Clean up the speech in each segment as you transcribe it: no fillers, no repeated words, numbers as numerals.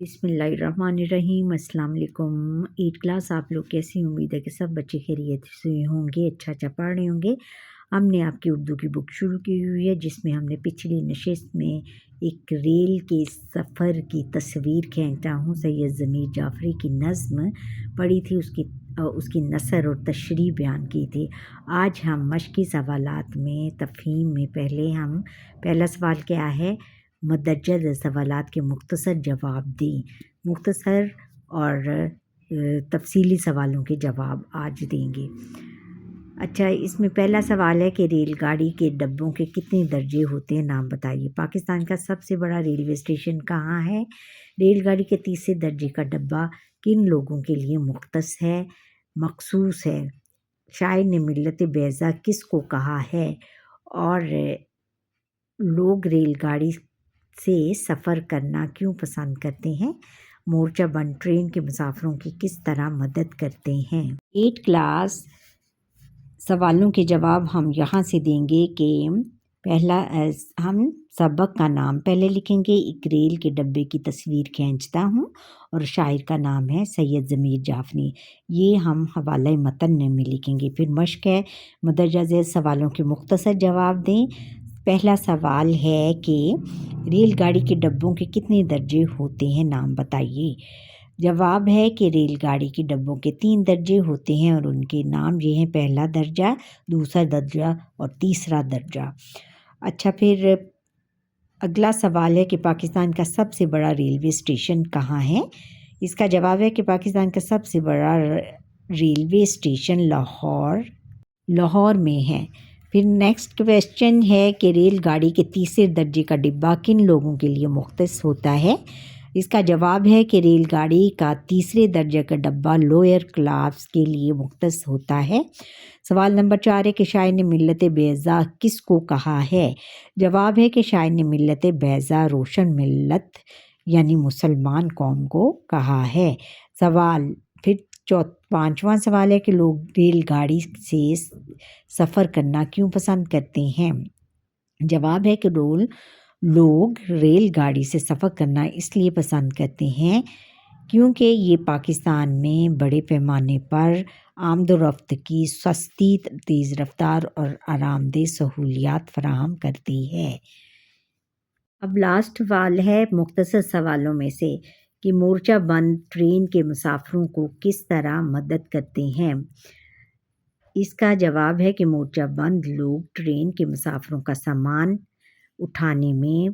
बिस्मिल्लाहिर्रहमानिर्रहीम। अस्सलाम वालेकुम। 8 क्लास आप लोग कैसी? उम्मीद है कि सब बच्चे खैरियत से होंगे, अच्छा पढ़ रहे होंगे। हमने आपकी उर्दू की बुक शुरू की हुई है जिसमें हमने पिछली नशिस्त में एक रेल के सफ़र की तस्वीर खींचता हूँ सैयद ज़मीर जाफ़री की नज़्म पढ़ी थी, उसकी नसर और तशरीह बयान की थी। आज हम मश्की सवालात में तफ़हीम में पहला सवाल क्या है, मदरजा सवालात के मुख्तसर जवाब दें। मुख्तसर और तफसीली सवालों के जवाब आज देंगे। अच्छा, इसमें पहला सवाल है कि रेलगाड़ी के डब्बों के कितने दर्जे होते हैं, नाम बताइए। पाकिस्तान का सबसे बड़ा रेलवे स्टेशन कहाँ है? रेलगाड़ी के तीसरे दर्जे का डब्बा किन लोगों के लिए मुख्तस है, मखसूस है? शायर ने मिल्लत बैज़ा किसको कहा है? और लोग रेलगाड़ी से सफ़र करना क्यों पसंद करते हैं? मोर्चा बंद ट्रेन के मुसाफिरों की किस तरह मदद करते हैं? 8 क्लास सवालों के जवाब हम यहाँ से देंगे कि पहला हम सबक का नाम पहले लिखेंगे। एक रेल के डब्बे की तस्वीर खींचता हूँ और शायर का नाम है सैयद ज़मीर जाफ़री। ये हम हवाला मतन में लिखेंगे। फिर मश्क है, मदरजा ज़ैल सवालों के मुख्तसर जवाब दें। पहला सवाल है कि रेलगाड़ी के डब्बों के कितने दर्जे होते हैं, नाम बताइए। जवाब है कि रेलगाड़ी के डब्बों के 3 दर्जे होते हैं और उनके नाम ये हैं, पहला दर्जा, दूसरा दर्जा और तीसरा दर्जा। अच्छा, फिर अगला सवाल है कि पाकिस्तान का सबसे बड़ा रेलवे स्टेशन कहाँ है? इसका जवाब है कि पाकिस्तान का सबसे बड़ा रेलवे स्टेशन लाहौर में है। फिर नेक्स्ट क्वेश्चन है कि रेलगाड़ी के तीसरे दर्जे का डिब्बा किन लोगों के लिए मुख्तस होता है? इसका जवाब है कि रेलगाड़ी का तीसरे दर्जे का डब्बा लोअर क्लास के लिए मुख्तस होता है। सवाल नंबर 4 है कि शायर ने मिल्लत बैज़ा किसको कहा है? जवाब है कि शायर ने मिल्लत बैज़ा रोशन मिल्लत यानी मुसलमान कौम को कहा है। फिर पांचवा सवाल है कि लोग रेलगाड़ी से सफ़र करना क्यों पसंद करते हैं? जवाब है कि लोग रेलगाड़ी से सफ़र करना इसलिए पसंद करते हैं क्योंकि ये पाकिस्तान में बड़े पैमाने पर आमदोरफ्त की सस्ती, तेज़ रफ्तार और आरामदेह सहूलियात फराहम करती है। अब लास्ट सवाल है मुख्तसर सवालों में से कि मोर्चा बंद ट्रेन के मुसाफिरों को किस तरह मदद करते हैं? इसका जवाब है कि मोर्चा बंद लोग ट्रेन के मुसाफिरों का सामान उठाने में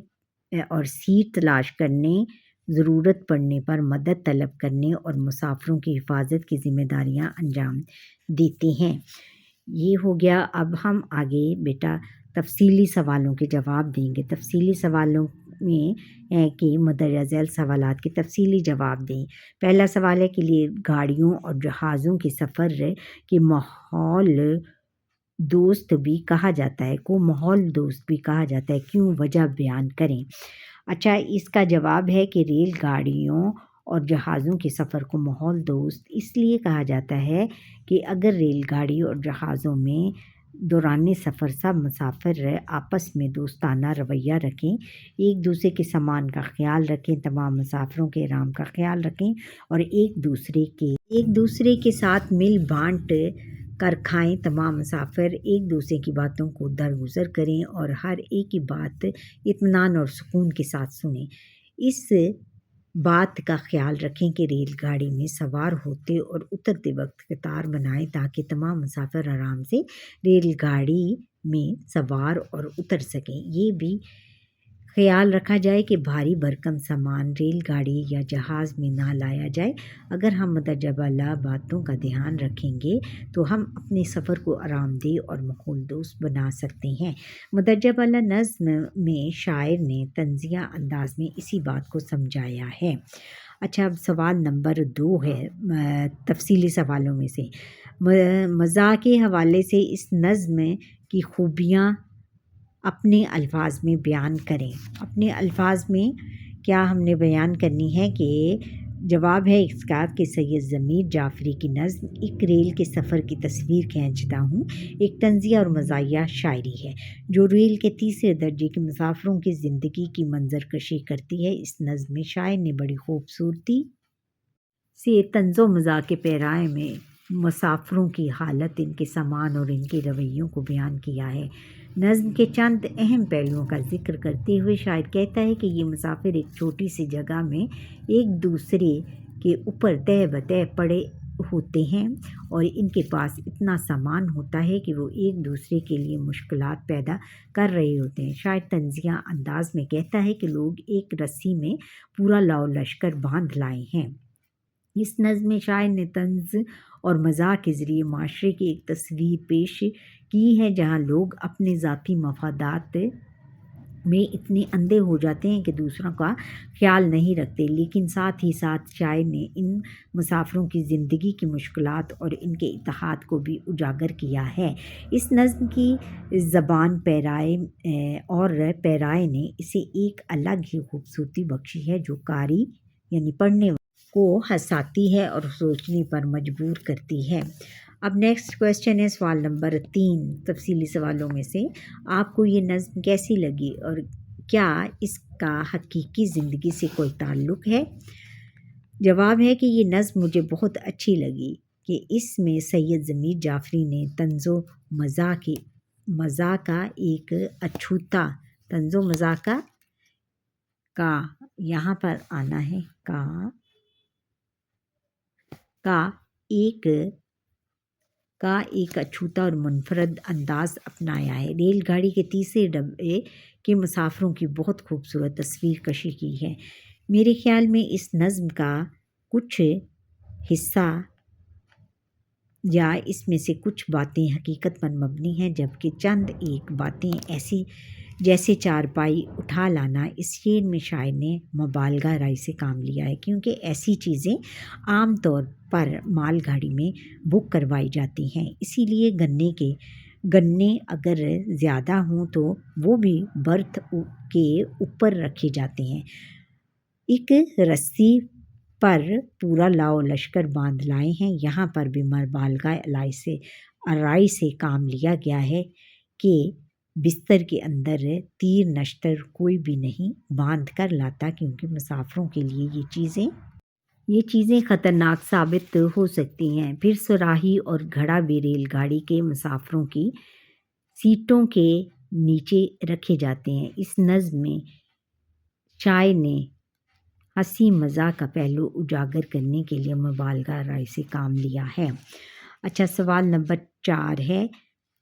और सीट तलाश करने, ज़रूरत पड़ने पर मदद तलब करने और मुसाफिरों की हिफाजत की ज़िम्मेदारियां अंजाम देते हैं। ये हो गया। अब हम आगे बेटा तफसीली सवालों के जवाब देंगे। तफसीली सवालों में है कि मदरजा ज़ैल सवालात के तफसीली जवाब दें। पहला सवाल है कि लिए गाड़ियों और जहाज़ों के सफ़र के माहौल दोस्त भी कहा जाता है, माहौल दोस्त भी कहा जाता है, क्यों? वजह बयान करें। अच्छा, इसका जवाब है कि रेलगाड़ियों और जहाज़ों के सफ़र को माहौल दोस्त इसलिए कहा जाता है कि अगर रेलगाड़ी और जहाज़ों में दौरान सफ़र सब मुसाफिर आपस में दोस्ताना रवैया रखें, एक दूसरे के सामान का ख्याल रखें, तमाम मुसाफिरों के आराम का ख्याल रखें और एक दूसरे के साथ मिल बांट कर खाएं। तमाम मुसाफिर एक दूसरे की बातों को दरगुजर करें और हर एक की बात इत्मीनान और सुकून के साथ सुनें। इस बात का ख्याल रखें कि रेलगाड़ी में सवार होते और उतरते वक्त कतार बनाएं ताकि तमाम मुसाफिर आराम से रेलगाड़ी में सवार और उतर सकें। ये भी ख्याल रखा जाए कि भारी भरकम सामान रेलगाड़ी या जहाज़ में ना लाया जाए। अगर हम मदरजा बाला बातों का ध्यान रखेंगे तो हम अपने सफ़र को आरामदेह और माहौल दोस्त बना सकते हैं। मदरजा बाला नज़्म में शायर ने तंज़िया अंदाज में इसी बात को समझाया है। अच्छा, अब सवाल नंबर 2 है तफसीली सवालों में से। मज़ाक़ के हवाले से इस नज़्म की खूबियाँ अपने अल्फाज में बयान करें। अपने अल्फाज में क्या हमने बयान करनी है कि جواب ہے اسقاط کہ سید ضمیر جعفری کی نظم ایک ریل کے سفر کی تصویر کھینچتا ہوں ایک طنزیہ اور مزاحیہ شاعری ہے جو ریل کے تیسرے درجے کے مسافروں کی زندگی کی منظر کشی کرتی ہے۔ اس نظم میں شاعر نے بڑی خوبصورتی سے طنز و مزاح کے پیرائے میں مسافروں کی حالت، ان کے سامان اور ان کے رویوں کو بیان کیا ہے۔ نظم کے چند اہم پہلوؤں کا ذکر کرتے ہوئے شاعر کہتا ہے کہ یہ مسافر ایک چھوٹی سی جگہ میں ایک دوسرے کے اوپر تہہ بتہہ پڑے ہوتے ہیں اور ان کے پاس اتنا سامان ہوتا ہے کہ وہ ایک دوسرے کے لیے مشکلات پیدا کر رہے ہوتے ہیں۔ شاعر طنزیہ انداز میں کہتا ہے کہ لوگ ایک رسی میں پورا لاؤ لشکر باندھ لائے ہیں۔ اس نظم میں شاعر نے طنز اور مزاح کے ذریعے معاشرے کی ایک تصویر پیش کی ہے جہاں لوگ اپنے ذاتی مفادات میں اتنے اندھے ہو جاتے ہیں کہ دوسروں کا خیال نہیں رکھتے، لیکن ساتھ ہی ساتھ شاعر نے ان مسافروں کی زندگی کی مشکلات اور ان کے اتحاد کو بھی اجاگر کیا ہے۔ اس نظم کی زبان پیرائے نے اسے ایک الگ ہی خوبصورتی بخشی ہے جو قاری یعنی پڑھنے کو ہنساتی ہے اور سوچنے پر مجبور کرتی ہے۔ اب نیکسٹ کویسچن ہے سوال نمبر 3 تفصیلی سوالوں میں سے۔ آپ کو یہ نظم کیسی لگی اور کیا اس کا حقیقی زندگی سے کوئی تعلق ہے؟ جواب ہے کہ یہ نظم مجھے بہت اچھی لگی کہ اس میں سید ضمیر جعفری نے طنز و مزاح کا ایک اچھوتا طنز و مزاح کا یہاں پر آنا ہے کا ایک اچھوتا اور منفرد انداز اپنایا ہے۔ ریل گاڑی کے تیسرے ڈبے کے مسافروں کی بہت خوبصورت تصویر کشی کی ہے۔ میرے خیال میں اس نظم کا کچھ حصہ یا اس میں سے کچھ باتیں حقیقت پر مبنی ہیں جبکہ چند ایک باتیں ایسی جیسے چارپائی اٹھا لانا، اس شعر میں شاعر نے مبالغہ رائی سے کام لیا ہے کیونکہ ایسی چیزیں عام طور پر مال گاڑی میں بک کروائی جاتی ہیں، اسی لیے گنے اگر زیادہ ہوں تو وہ بھی برتھ کے اوپر رکھے جاتے ہیں۔ ایک رسی پر پورا لاؤ لشکر باندھ لائے ہیں، یہاں پر بھی مبالغہ رائی سے کام لیا گیا ہے کہ بستر کے اندر تیر نشتر کوئی بھی نہیں باندھ کر لاتا کیونکہ مسافروں کے لیے یہ چیزیں خطرناک ثابت ہو سکتی ہیں۔ پھر صراحی اور گھڑا بھی ریل گاڑی کے مسافروں کی سیٹوں کے نیچے رکھے جاتے ہیں۔ اس نظم میں شاعر نے ہنسی مزاح کا پہلو اجاگر کرنے کے لیے مبالغہ رائی سے کام لیا ہے۔ اچھا، سوال نمبر 4 ہے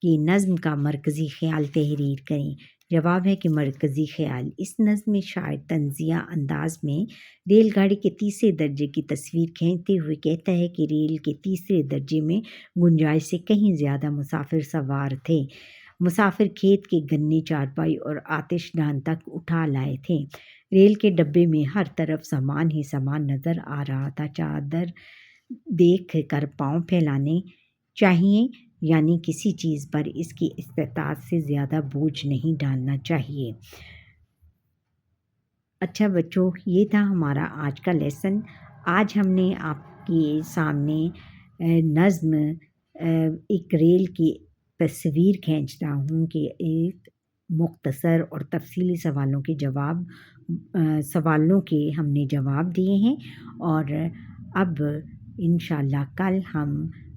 کہ نظم کا مرکزی خیال تحریر کریں۔ جواب ہے کہ مرکزی خیال اس نظم میں شاعر طنزیہ انداز میں ریل گاڑی کے تیسرے درجے کی تصویر کھینچتے ہوئے کہتا ہے کہ ریل کے تیسرے درجے میں گنجائش سے کہیں زیادہ مسافر سوار تھے۔ مسافر کھیت کے گنے، چارپائی اور آتش دان تک اٹھا لائے تھے۔ ریل کے ڈبے میں ہر طرف سامان ہی سامان نظر آ رہا تھا۔ چادر دیکھ کر پاؤں پھیلانے چاہیے، یعنی کسی چیز پر اس کی استطاعت سے زیادہ بوجھ نہیں ڈالنا چاہیے۔ اچھا بچوں، یہ تھا ہمارا آج کا لیسن۔ آج ہم نے آپ کے سامنے نظم ایک ریل کی تصویر کھینچتا ہوں کہ ایک مختصر اور تفصیلی سوالوں کے ہم نے جواب دیے ہیں اور اب انشاءاللہ کل ہم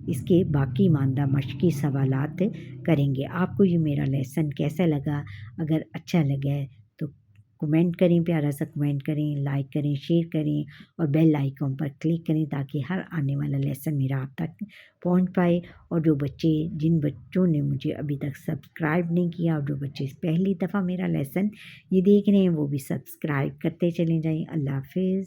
اس کے باقی ماندہ مشقی سوالات کریں گے۔ آپ کو یہ میرا لیسن کیسا لگا؟ اگر اچھا لگا تو کمنٹ کریں، پیارا سا کمنٹ کریں، لائک کریں، شیئر کریں اور بیل آئیکن پر کلک کریں تاکہ ہر آنے والا لیسن میرا آپ تک پہنچ پائے۔ اور جن بچوں نے مجھے ابھی تک سبسکرائب نہیں کیا اور جو بچے پہلی دفعہ میرا لیسن یہ دیکھ رہے ہیں وہ بھی سبسکرائب کرتے چلے جائیں۔ اللہ حافظ۔